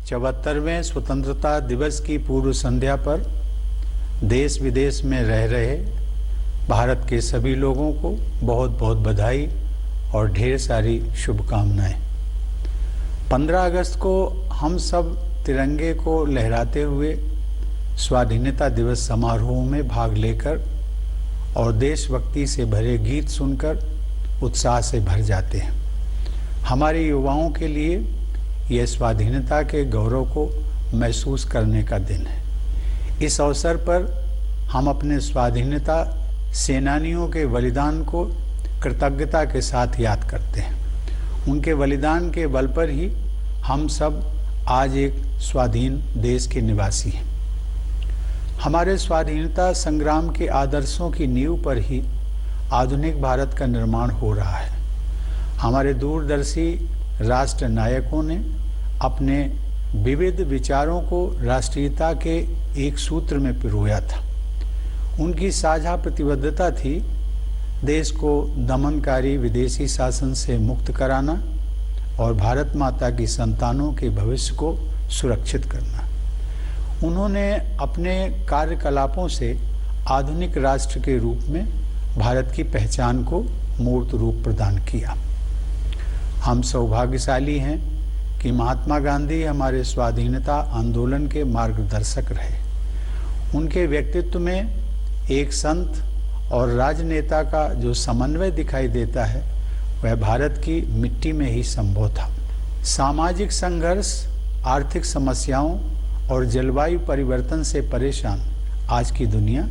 74वें स्वतंत्रता दिवस की पूर्व संध्या पर देश विदेश में रह रहे भारत के सभी लोगों को बहुत बहुत बधाई और ढेर सारी शुभकामनाएं। 15 अगस्त को हम सब तिरंगे को लहराते हुए स्वाधीनता दिवस समारोह में भाग लेकर और देशभक्ति से भरे गीत सुनकर उत्साह से भर जाते हैं। हमारे युवाओं के लिए यह स्वाधीनता के गौरव को महसूस करने का दिन है। इस अवसर पर हम अपने स्वाधीनता सेनानियों के बलिदान को कृतज्ञता के साथ याद करते हैं। उनके बलिदान के बल पर ही हम सब आज एक स्वाधीन देश के निवासी हैं। हमारे स्वाधीनता संग्राम के आदर्शों की नींव पर ही आधुनिक भारत का निर्माण हो रहा है। हमारे दूरदर्शी राष्ट्र नायकों ने अपने विविध विचारों को राष्ट्रीयता के एक सूत्र में पिरोया था। उनकी साझा प्रतिबद्धता थी देश को दमनकारी विदेशी शासन से मुक्त कराना और भारत माता की संतानों के भविष्य को सुरक्षित करना। उन्होंने अपने कार्यकलापों से आधुनिक राष्ट्र के रूप में भारत की पहचान को मूर्त रूप प्रदान किया। हम सौभाग्यशाली हैं कि महात्मा गांधी हमारे स्वाधीनता आंदोलन के मार्गदर्शक रहे। उनके व्यक्तित्व में एक संत और राजनेता का जो समन्वय दिखाई देता है वह भारत की मिट्टी में ही संभव था। सामाजिक संघर्ष, आर्थिक समस्याओं और जलवायु परिवर्तन से परेशान आज की दुनिया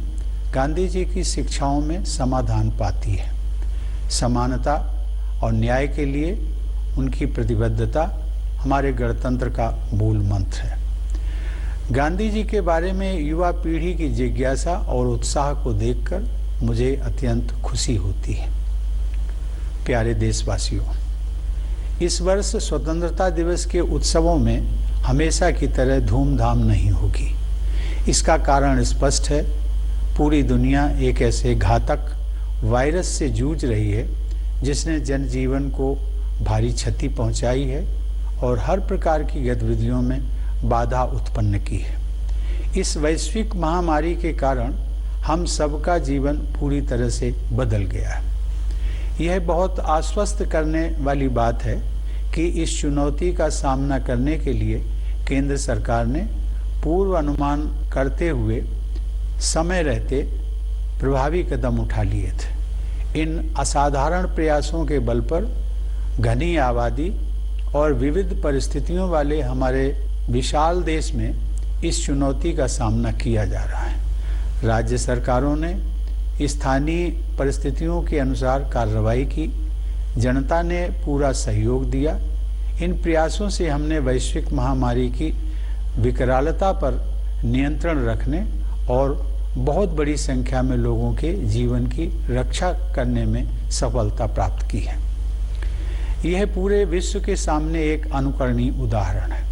गांधी जी की शिक्षाओं में समाधान पाती है। समानता और न्याय के लिए उनकी प्रतिबद्धता हमारे गणतंत्र का मूल मंत्र है। गांधी जी के बारे में युवा पीढ़ी की जिज्ञासा और उत्साह को देखकर मुझे अत्यंत खुशी होती है। प्यारे देशवासियों, इस वर्ष स्वतंत्रता दिवस के उत्सवों में हमेशा की तरह धूमधाम नहीं होगी। इसका कारण स्पष्ट है। पूरी दुनिया एक ऐसे घातक वायरस से जूझ रही है जिसने जनजीवन को भारी क्षति पहुंचाई है और हर प्रकार की गतिविधियों में बाधा उत्पन्न की है। इस वैश्विक महामारी के कारण हम सबका जीवन पूरी तरह से बदल गया है। यह बहुत आश्वस्त करने वाली बात है कि इस चुनौती का सामना करने के लिए केंद्र सरकार ने पूर्व अनुमान करते हुए समय रहते प्रभावी कदम उठा लिए थे। इन असाधारण प्रयासों के बल पर घनी आबादी और विविध परिस्थितियों वाले हमारे विशाल देश में इस चुनौती का सामना किया जा रहा है। राज्य सरकारों ने स्थानीय परिस्थितियों के अनुसार कार्रवाई की। जनता ने पूरा सहयोग दिया। इन प्रयासों से हमने वैश्विक महामारी की विकरालता पर नियंत्रण रखने और बहुत बड़ी संख्या में लोगों के जीवन की रक्षा करने में सफलता प्राप्त की है। यह पूरे विश्व के सामने एक अनुकरणीय उदाहरण है।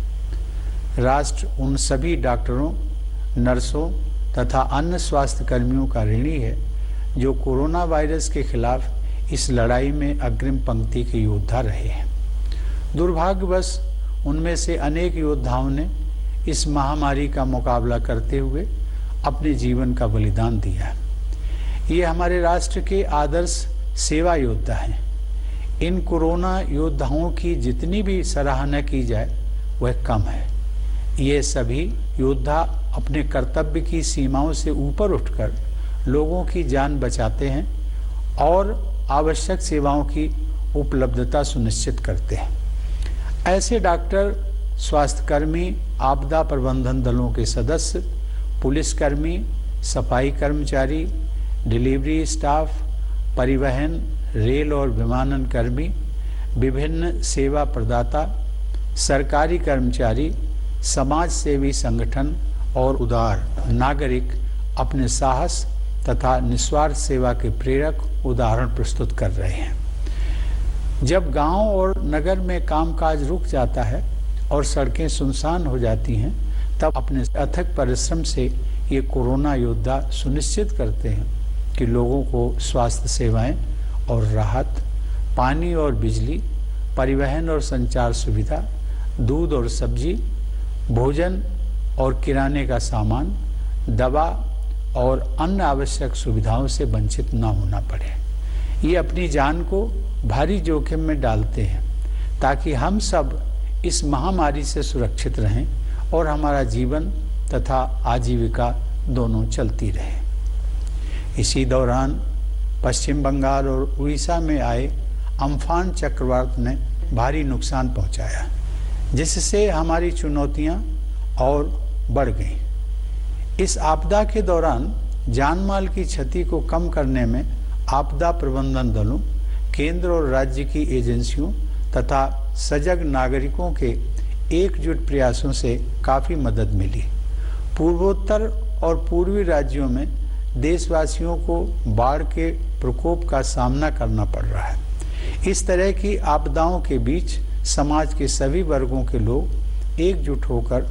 राष्ट्र उन सभी डॉक्टरों, नर्सों तथा अन्य स्वास्थ्य कर्मियों का ऋणी है जो कोरोना वायरस के खिलाफ इस लड़ाई में अग्रिम पंक्ति के योद्धा रहे हैं। दुर्भाग्यवश उनमें से अनेक योद्धाओं ने इस महामारी का मुकाबला करते हुए अपने जीवन का बलिदान दिया है। ये हमारे राष्ट्र के आदर्श सेवा योद्धा हैं। इन कोरोना योद्धाओं की जितनी भी सराहना की जाए वह कम है। ये सभी योद्धा अपने कर्तव्य की सीमाओं से ऊपर उठकर लोगों की जान बचाते हैं और आवश्यक सेवाओं की उपलब्धता सुनिश्चित करते हैं। ऐसे डॉक्टर, स्वास्थ्यकर्मी, आपदा प्रबंधन दलों के सदस्य, पुलिसकर्मी, सफाई कर्मचारी, डिलीवरी स्टाफ, परिवहन, रेल और विमानन कर्मी, विभिन्न सेवा प्रदाता, सरकारी कर्मचारी, समाज सेवी संगठन और उदार नागरिक अपने साहस तथा निस्वार्थ सेवा के प्रेरक उदाहरण प्रस्तुत कर रहे हैं। जब गांव और नगर में कामकाज रुक जाता है और सड़कें सुनसान हो जाती हैं, तब अपने अथक परिश्रम से ये कोरोना योद्धा सुनिश्चित करते हैं कि लोगों को स्वास्थ्य सेवाएं और राहत, पानी और बिजली, परिवहन और संचार सुविधा, दूध और सब्जी, भोजन और किराने का सामान, दवा और अन्य आवश्यक सुविधाओं से वंचित न होना पड़े। ये अपनी जान को भारी जोखिम में डालते हैं ताकि हम सब इस महामारी से सुरक्षित रहें और हमारा जीवन तथा आजीविका दोनों चलती रहे। इसी दौरान पश्चिम बंगाल और उड़ीसा में आए अम्फान चक्रवात ने भारी नुकसान पहुंचाया, जिससे हमारी चुनौतियां और बढ़ गईं। इस आपदा के दौरान जानमाल की क्षति को कम करने में आपदा प्रबंधन दलों, केंद्र और राज्य की एजेंसियों तथा सजग नागरिकों के एकजुट प्रयासों से काफ़ी मदद मिली। पूर्वोत्तर और पूर्वी राज्यों में देशवासियों को बाढ़ के प्रकोप का सामना करना पड़ रहा है। इस तरह की आपदाओं के बीच समाज के सभी वर्गों के लोग एकजुट होकर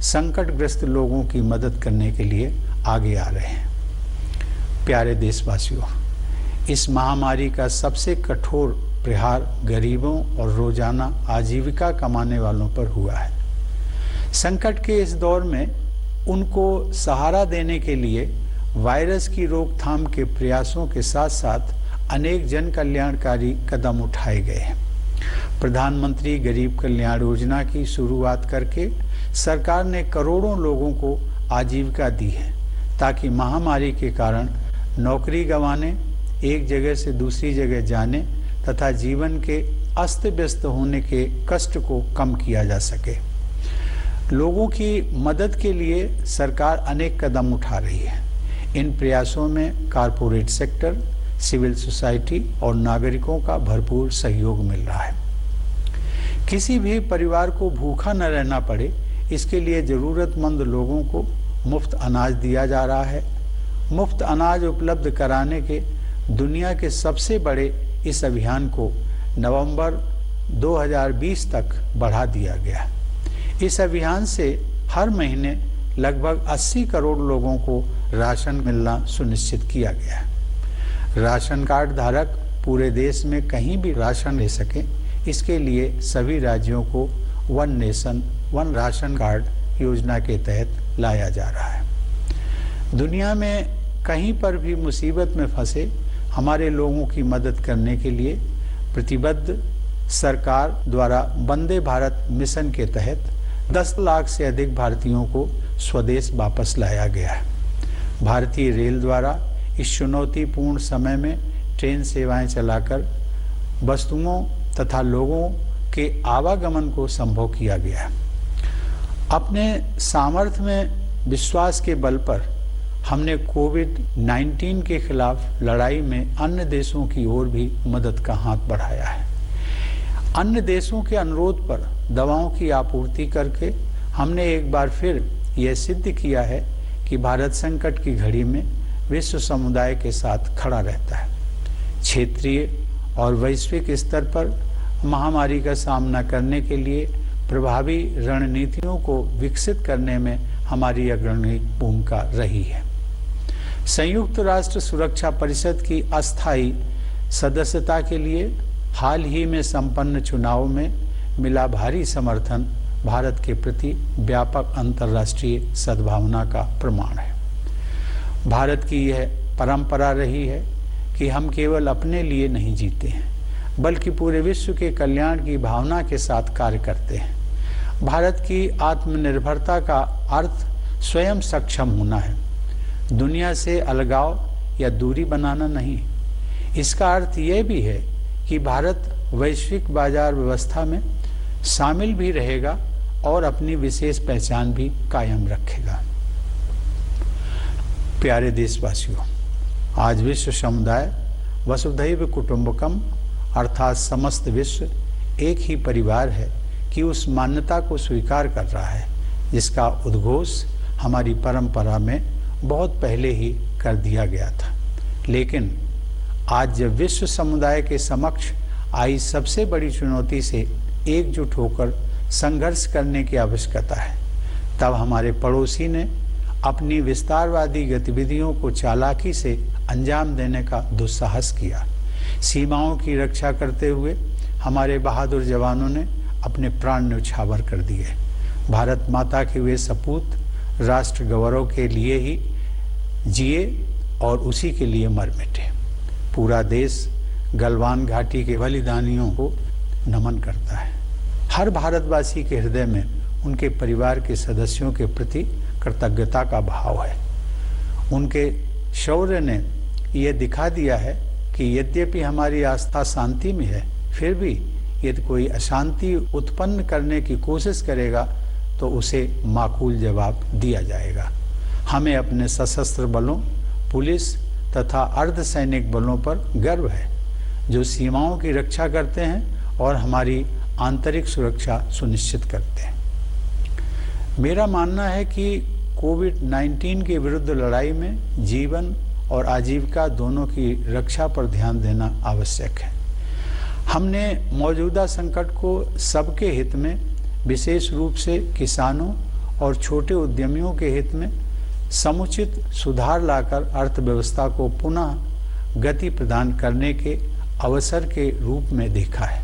संकटग्रस्त लोगों की मदद करने के लिए आगे आ रहे हैं। प्यारे देशवासियों, इस महामारी का सबसे कठोर प्रहार गरीबों और रोजाना आजीविका कमाने वालों पर हुआ है। संकट के इस दौर में उनको सहारा देने के लिए वायरस की रोकथाम के प्रयासों के साथ साथ अनेक जन कल्याणकारी कदम उठाए गए हैं। प्रधानमंत्री गरीब कल्याण योजना की शुरुआत करके सरकार ने करोड़ों लोगों को आजीविका दी है, ताकि महामारी के कारण नौकरी गंवाने, एक जगह से दूसरी जगह जाने तथा जीवन के अस्त व्यस्त होने के कष्ट को कम किया जा सके। लोगों की मदद के लिए सरकार अनेक कदम उठा रही है। इन प्रयासों में कॉरपोरेट सेक्टर, सिविल सोसाइटी और नागरिकों का भरपूर सहयोग मिल रहा है। किसी भी परिवार को भूखा न रहना पड़े, इसके लिए ज़रूरतमंद लोगों को मुफ्त अनाज दिया जा रहा है। मुफ्त अनाज उपलब्ध कराने के दुनिया के सबसे बड़े इस अभियान को नवंबर 2020 तक बढ़ा दिया गया। इस अभियान से हर महीने लगभग 80 करोड़ लोगों को राशन मिलना सुनिश्चित किया गया है। राशन कार्ड धारक पूरे देश में कहीं भी राशन ले सकें, इसके लिए सभी राज्यों को one nation one ration card योजना के तहत लाया जा रहा है। दुनिया में कहीं पर भी मुसीबत में फंसे हमारे लोगों की मदद करने के लिए प्रतिबद्ध सरकार द्वारा वंदे भारत मिशन के तहत 10 लाख से अधिक भारतीयों को स्वदेश वापस लाया गया है। भारतीय रेल द्वारा इस चुनौतीपूर्ण समय में ट्रेन सेवाएं चलाकर वस्तुओं तथा लोगों के आवागमन को संभव किया गया है। अपने सामर्थ्य में विश्वास के बल पर हमने कोविड-19 के खिलाफ लड़ाई में अन्य देशों की ओर भी मदद का हाथ बढ़ाया है। अन्य देशों के अनुरोध पर दवाओं की आपूर्ति करके हमने एक बार फिर यह सिद्ध किया है कि भारत संकट की घड़ी में विश्व समुदाय के साथ खड़ा रहता है। क्षेत्रीय और वैश्विक स्तर पर महामारी का सामना करने के लिए प्रभावी रणनीतियों को विकसित करने में हमारी अग्रणी भूमिका रही है। संयुक्त राष्ट्र सुरक्षा परिषद की अस्थायी सदस्यता के लिए हाल ही में संपन्न चुनाव में मिला भारी समर्थन भारत के प्रति व्यापक अंतर्राष्ट्रीय सद्भावना का प्रमाण है। भारत की यह परंपरा रही है कि हम केवल अपने लिए नहीं जीते हैं, बल्कि पूरे विश्व के कल्याण की भावना के साथ कार्य करते हैं। भारत की आत्मनिर्भरता का अर्थ स्वयं सक्षम होना है, दुनिया से अलगाव या दूरी बनाना नहीं। इसका अर्थ यह भी है कि भारत वैश्विक बाजार व्यवस्था में शामिल भी रहेगा और अपनी विशेष पहचान भी कायम रखेगा। प्यारे देशवासियों, आज विश्व समुदाय वसुधैव कुटुंबकम अर्थात समस्त विश्व एक ही परिवार है कि उस मान्यता को स्वीकार कर रहा है, जिसका उद्घोष हमारी परंपरा में बहुत पहले ही कर दिया गया था। लेकिन आज जब विश्व समुदाय के समक्ष आई सबसे बड़ी चुनौती से एकजुट होकर संघर्ष करने की आवश्यकता है, तब हमारे पड़ोसी ने अपनी विस्तारवादी गतिविधियों को चालाकी से अंजाम देने का दुस्साहस किया। सीमाओं की रक्षा करते हुए हमारे बहादुर जवानों ने अपने प्राण न्यौछावर कर दिए। भारत माता के वे सपूत राष्ट्र गौरव के लिए ही जिए और उसी के लिए मर मिटे। पूरा देश गलवान घाटी के बलिदानियों को नमन करता है। हर भारतवासी के हृदय में उनके परिवार के सदस्यों के प्रति कृतज्ञता का भाव है। उनके शौर्य ने यह दिखा दिया है कि यद्यपि हमारी आस्था शांति में है, फिर भी यदि कोई अशांति उत्पन्न करने की कोशिश करेगा तो उसे माकूल जवाब दिया जाएगा। हमें अपने सशस्त्र बलों, पुलिस तथा अर्धसैनिक बलों पर गर्व है, जो सीमाओं की रक्षा करते हैं और हमारी आंतरिक सुरक्षा सुनिश्चित करते हैं। मेरा मानना है कि कोविड-19 के विरुद्ध लड़ाई में जीवन और आजीविका दोनों की रक्षा पर ध्यान देना आवश्यक है। हमने मौजूदा संकट को सबके हित में, विशेष रूप से किसानों और छोटे उद्यमियों के हित में समुचित सुधार लाकर अर्थव्यवस्था को पुनः गति प्रदान करने के अवसर के रूप में देखा है।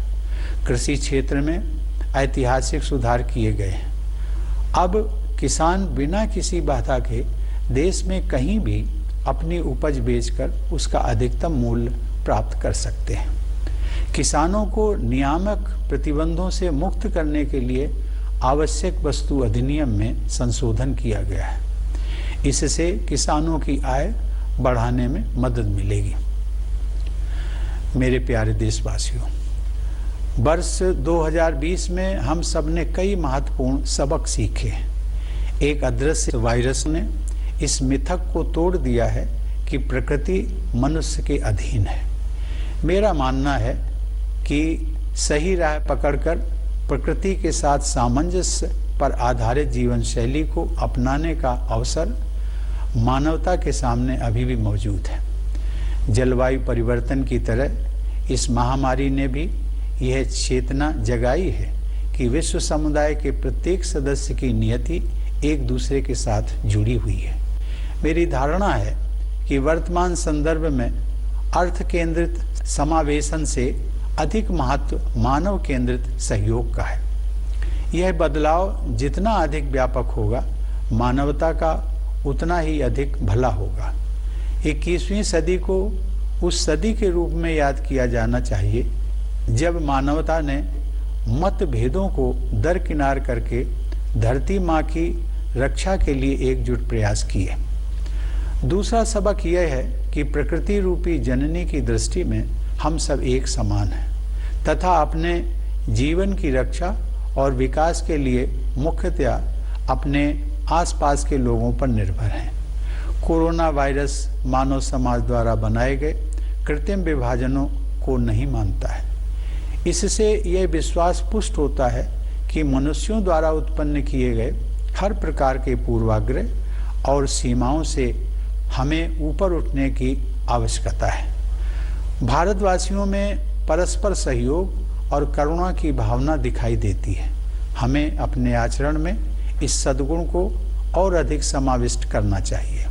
कृषि क्षेत्र में ऐतिहासिक सुधार किए गए हैं। अब किसान बिना किसी बाधा के देश में कहीं भी अपनी उपज बेचकर उसका अधिकतम मूल्य प्राप्त कर सकते हैं। किसानों को नियामक प्रतिबंधों से मुक्त करने के लिए आवश्यक वस्तु अधिनियम में संशोधन किया गया है। इससे किसानों की आय बढ़ाने में मदद मिलेगी। मेरे प्यारे देशवासियों, वर्ष 2020 में हम सब ने कई महत्वपूर्ण सबक सीखे हैं। एक अदृश्य वायरस ने इस मिथक को तोड़ दिया है कि प्रकृति मनुष्य के अधीन है। मेरा मानना है कि सही राह पकड़कर प्रकृति के साथ सामंजस्य पर आधारित जीवन शैली को अपनाने का अवसर मानवता के सामने अभी भी मौजूद है। जलवायु परिवर्तन की तरह इस महामारी ने भी यह चेतना जगाई है कि विश्व समुदाय के प्रत्येक सदस्य की नियति एक दूसरे के साथ जुड़ी हुई है। मेरी धारणा है कि वर्तमान संदर्भ में अर्थ केंद्रित समावेशन से अधिक महत्व मानव केंद्रित सहयोग का है। यह बदलाव जितना अधिक व्यापक होगा, मानवता का उतना ही अधिक भला होगा। 21वीं सदी को उस सदी के रूप में याद किया जाना चाहिए जब मानवता ने मतभेदों को दरकिनार करके धरती माँ की रक्षा के लिए एकजुट प्रयास किए। दूसरा सबक यह है कि प्रकृति रूपी जननी की दृष्टि में हम सब एक समान हैं तथा अपने जीवन की रक्षा और विकास के लिए मुख्यतया अपने आसपास के लोगों पर निर्भर हैं। कोरोना वायरस मानव समाज द्वारा बनाए गए कृत्रिम विभाजनों को नहीं मानता है। इससे यह विश्वास पुष्ट होता है कि मनुष्यों द्वारा उत्पन्न किए गए हर प्रकार के पूर्वाग्रह और सीमाओं से हमें ऊपर उठने की आवश्यकता है। भारतवासियों में परस्पर सहयोग और करुणा की भावना दिखाई देती है। हमें अपने आचरण में इस सद्गुण को और अधिक समाविष्ट करना चाहिए,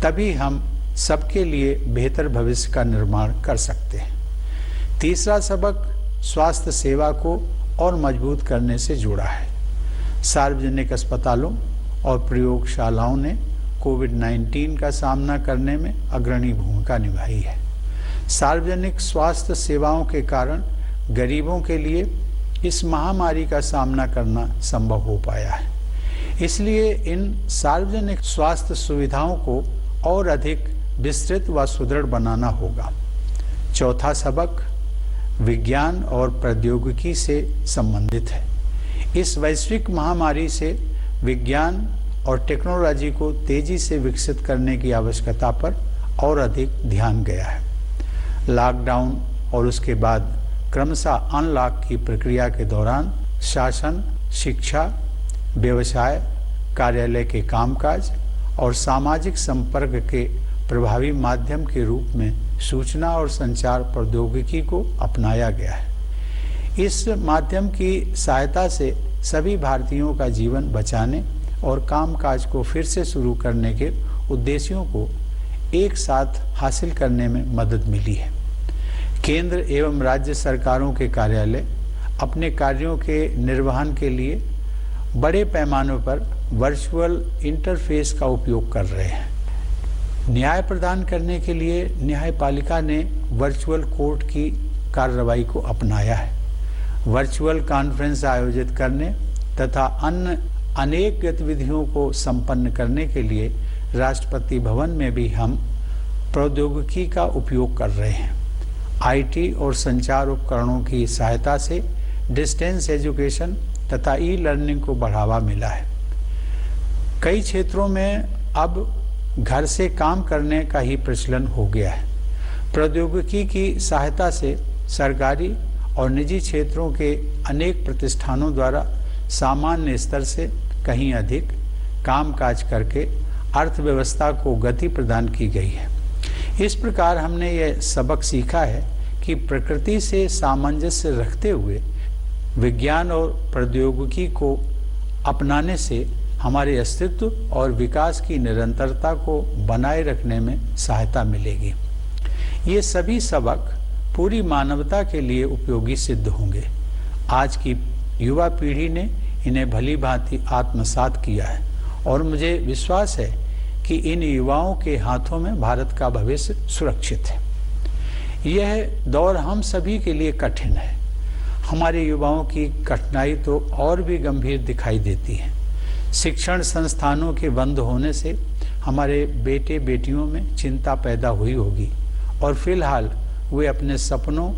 तभी हम सबके लिए बेहतर भविष्य का निर्माण कर सकते हैं। तीसरा सबक स्वास्थ्य सेवा को और मजबूत करने से जुड़ा है। सार्वजनिक अस्पतालों और प्रयोगशालाओं ने कोविड-19 का सामना करने में अग्रणी भूमिका निभाई है। सार्वजनिक स्वास्थ्य सेवाओं के कारण गरीबों के लिए इस महामारी का सामना करना संभव हो पाया है। इसलिए इन सार्वजनिक स्वास्थ्य सुविधाओं को और अधिक विस्तृत व सुदृढ़ बनाना होगा। चौथा सबक विज्ञान और प्रौद्योगिकी से संबंधित है। इस वैश्विक महामारी से विज्ञान और टेक्नोलॉजी को तेजी से विकसित करने की आवश्यकता पर और अधिक ध्यान गया है। लॉकडाउन और उसके बाद क्रमशः अनलॉक की प्रक्रिया के दौरान शासन, शिक्षा, व्यवसाय, कार्यालय के कामकाज और सामाजिक संपर्क के प्रभावी माध्यम के रूप में सूचना और संचार प्रौद्योगिकी को अपनाया गया है। इस माध्यम की सहायता से सभी भारतीयों का जीवन बचाने और कामकाज को फिर से शुरू करने के उद्देश्यों को एक साथ हासिल करने में मदद मिली है। केंद्र एवं राज्य सरकारों के कार्यालय अपने कार्यों के निर्वहन के लिए बड़े पैमाने पर वर्चुअल इंटरफेस का उपयोग कर रहे हैं। न्याय प्रदान करने के लिए न्यायपालिका ने वर्चुअल कोर्ट की कार्रवाई को अपनाया है। वर्चुअल कॉन्फ्रेंस आयोजित करने तथा अन्य अनेक गतिविधियों को संपन्न करने के लिए राष्ट्रपति भवन में भी हम प्रौद्योगिकी का उपयोग कर रहे हैं। आईटी और संचार उपकरणों की सहायता से डिस्टेंस एजुकेशन तथा ई लर्निंग को बढ़ावा मिला है। कई क्षेत्रों में अब घर से काम करने का ही प्रचलन हो गया है। प्रौद्योगिकी की सहायता से सरकारी और निजी क्षेत्रों के अनेक प्रतिष्ठानों द्वारा सामान्य स्तर से कहीं अधिक कामकाज करके अर्थव्यवस्था को गति प्रदान की गई है। इस प्रकार हमने यह सबक सीखा है कि प्रकृति से सामंजस्य रखते हुए विज्ञान और प्रौद्योगिकी को अपनाने से हमारे अस्तित्व और विकास की निरंतरता को बनाए रखने में सहायता मिलेगी। ये सभी सबक पूरी मानवता के लिए उपयोगी सिद्ध होंगे। आज की युवा पीढ़ी ने इन्हें भली भांति आत्मसात किया है और मुझे विश्वास है कि इन युवाओं के हाथों में भारत का भविष्य सुरक्षित है। यह दौर हम सभी के लिए कठिन है। हमारे युवाओं की कठिनाई तो और भी गंभीर दिखाई देती है। शिक्षण संस्थानों के बंद होने से हमारे बेटे बेटियों में चिंता पैदा हुई होगी और फिलहाल वे अपने सपनों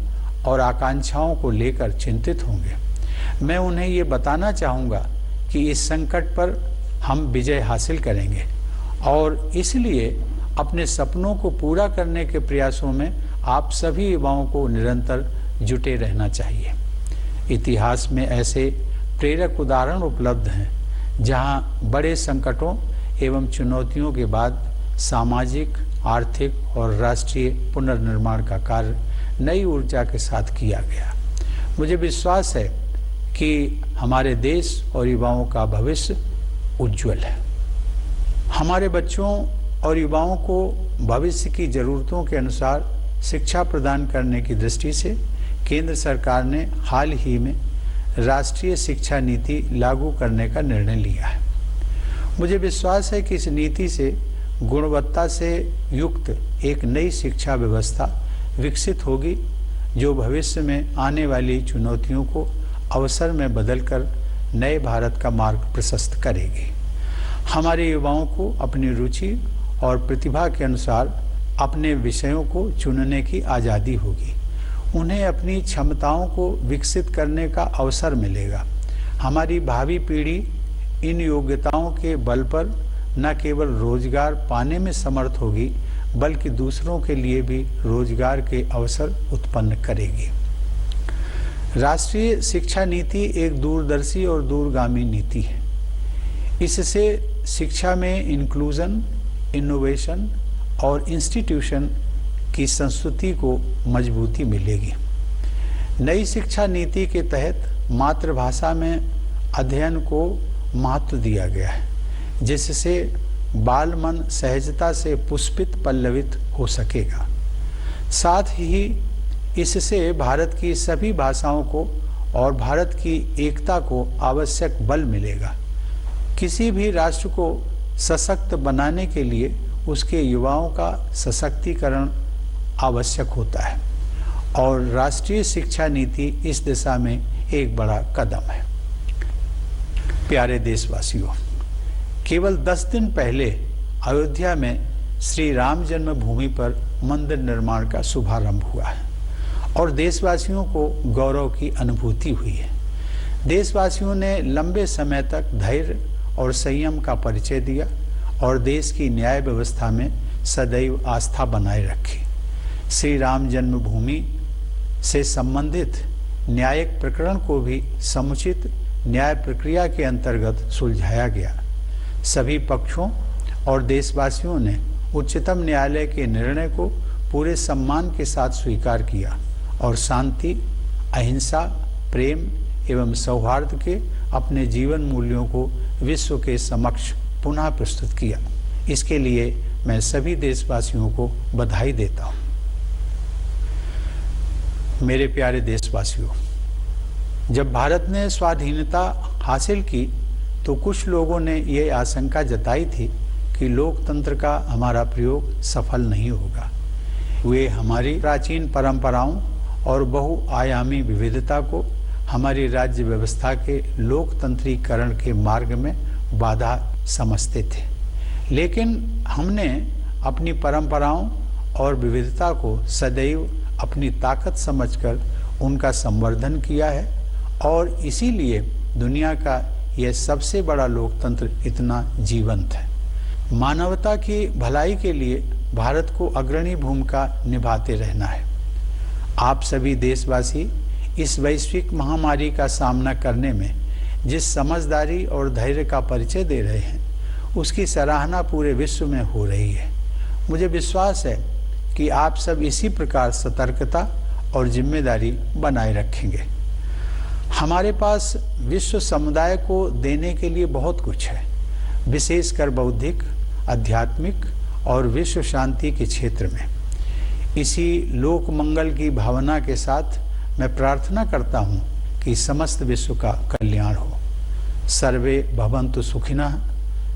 और आकांक्षाओं को लेकर चिंतित होंगे। मैं उन्हें ये बताना चाहूँगा कि इस संकट पर हम विजय हासिल करेंगे और इसलिए अपने सपनों को पूरा करने के प्रयासों में आप सभी युवाओं को निरंतर जुटे रहना चाहिए। इतिहास में ऐसे प्रेरक उदाहरण उपलब्ध हैं जहां बड़े संकटों एवं चुनौतियों के बाद सामाजिक, आर्थिक और राष्ट्रीय पुनर्निर्माण का कार्य नई ऊर्जा के साथ किया गया। मुझे विश्वास है कि हमारे देश और युवाओं का भविष्य उज्जवल है। हमारे बच्चों और युवाओं को भविष्य की ज़रूरतों के अनुसार शिक्षा प्रदान करने की दृष्टि से केंद्र सरकार ने हाल ही में राष्ट्रीय शिक्षा नीति लागू करने का निर्णय लिया है। मुझे विश्वास है कि इस नीति से गुणवत्ता से युक्त एक नई शिक्षा व्यवस्था विकसित होगी जो भविष्य में आने वाली चुनौतियों को अवसर में बदलकर नए भारत का मार्ग प्रशस्त करेगी। हमारे युवाओं को अपनी रुचि और प्रतिभा के अनुसार अपने विषयों को चुनने की आज़ादी होगी। उन्हें अपनी क्षमताओं को विकसित करने का अवसर मिलेगा। हमारी भावी पीढ़ी इन योग्यताओं के बल पर न केवल रोजगार पाने में समर्थ होगी बल्कि दूसरों के लिए भी रोजगार के अवसर उत्पन्न करेगी। राष्ट्रीय शिक्षा नीति एक दूरदर्शी और दूरगामी नीति है। इससे शिक्षा में इंक्लूजन, इनोवेशन और इंस्टीट्यूशन की संस्कृति को मजबूती मिलेगी। नई शिक्षा नीति के तहत मातृभाषा में अध्ययन को महत्व दिया गया है, जिससे बाल मन सहजता से पुष्पित पल्लवित हो सकेगा। साथ ही इससे भारत की सभी भाषाओं को और भारत की एकता को आवश्यक बल मिलेगा। किसी भी राष्ट्र को सशक्त बनाने के लिए उसके युवाओं का सशक्तिकरण आवश्यक होता है और राष्ट्रीय शिक्षा नीति इस दिशा में एक बड़ा कदम है। प्यारे देशवासियों, केवल 10 दिन पहले अयोध्या में श्री राम जन्मभूमि पर मंदिर निर्माण का शुभारंभ हुआ है और देशवासियों को गौरव की अनुभूति हुई है। देशवासियों ने लंबे समय तक धैर्य और संयम का परिचय दिया और देश की न्याय व्यवस्था में सदैव आस्था बनाए रखी। श्री राम जन्मभूमि से संबंधित न्यायिक प्रकरण को भी समुचित न्याय प्रक्रिया के अंतर्गत सुलझाया गया। सभी पक्षों और देशवासियों ने उच्चतम न्यायालय के निर्णय को पूरे सम्मान के साथ स्वीकार किया और शांति, अहिंसा, प्रेम एवं सौहार्द के अपने जीवन मूल्यों को विश्व के समक्ष पुनः प्रस्तुत किया। इसके लिए मैं सभी देशवासियों को बधाई देता हूँ। मेरे प्यारे देशवासियों, जब भारत ने स्वाधीनता हासिल की तो कुछ लोगों ने ये आशंका जताई थी कि लोकतंत्र का हमारा प्रयोग सफल नहीं होगा। वे हमारी प्राचीन परंपराओं और बहुआयामी विविधता को हमारी राज्य व्यवस्था के लोकतंत्रीकरण के मार्ग में बाधा समझते थे। लेकिन हमने अपनी परंपराओं और विविधता को सदैव अपनी ताकत समझकर उनका संवर्धन किया है और इसीलिए दुनिया का यह सबसे बड़ा लोकतंत्र इतना जीवंत है। मानवता की भलाई के लिए भारत को अग्रणी भूमिका निभाते रहना है। आप सभी देशवासी इस वैश्विक महामारी का सामना करने में जिस समझदारी और धैर्य का परिचय दे रहे हैं, उसकी सराहना पूरे विश्व में हो रही है। मुझे विश्वास है कि आप सब इसी प्रकार सतर्कता और जिम्मेदारी बनाए रखेंगे। हमारे पास विश्व समुदाय को देने के लिए बहुत कुछ है, विशेषकर बौद्धिक, आध्यात्मिक और विश्व शांति के क्षेत्र में। इसी लोक मंगल की भावना के साथ मैं प्रार्थना करता हूँ कि समस्त विश्व का कल्याण हो। सर्वे भवन्तु सुखिनः,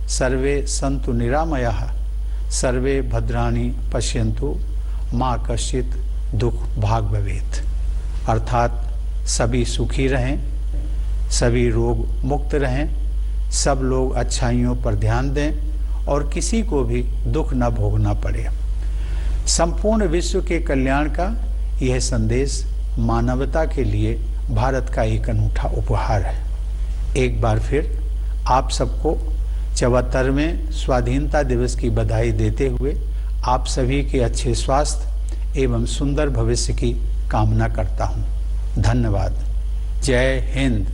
सर्वे सन्तु निरामयाः, सर्वे भद्राणि पश्यन्तु मा कश्चित् दुख भाग भवेत्। अर्थात सभी सुखी रहें, सभी रोग मुक्त रहें, सब लोग अच्छाइयों पर ध्यान दें और किसी को भी दुख न भोगना पड़े। संपूर्ण विश्व के कल्याण का यह संदेश मानवता के लिए भारत का एक अनूठा उपहार है। एक बार फिर आप सबको 74वें स्वाधीनता दिवस की बधाई देते हुए आप सभी के अच्छे स्वास्थ्य एवं सुंदर भविष्य की कामना करता हूँ। धन्यवाद। जय हिंद।